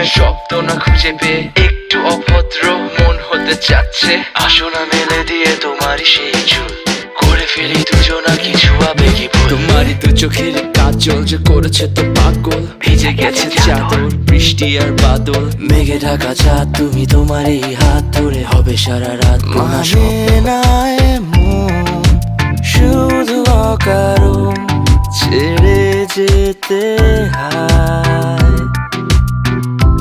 প্রেমের শব্দ না খুঁজে পেয়ে একটু অভদ্র মন হতে চাচ্ছে। আসো না মেলে দিয়ে তোমারই সেই চুল, করে ফেলি দুজনা কিছু আবেগী ভুল। তোমারই তো চোখের কাজল যে করেছে তো পাগল, ভিজে গেছে চাদর বৃষ্টি আর বাদল। মেঘে ঢাকা চাঁদ তুমি তোমার এই হাত ধরে হবে সারা রাত। মানে না এমন শুধু অকারণ ছেড়ে যেতে হয়।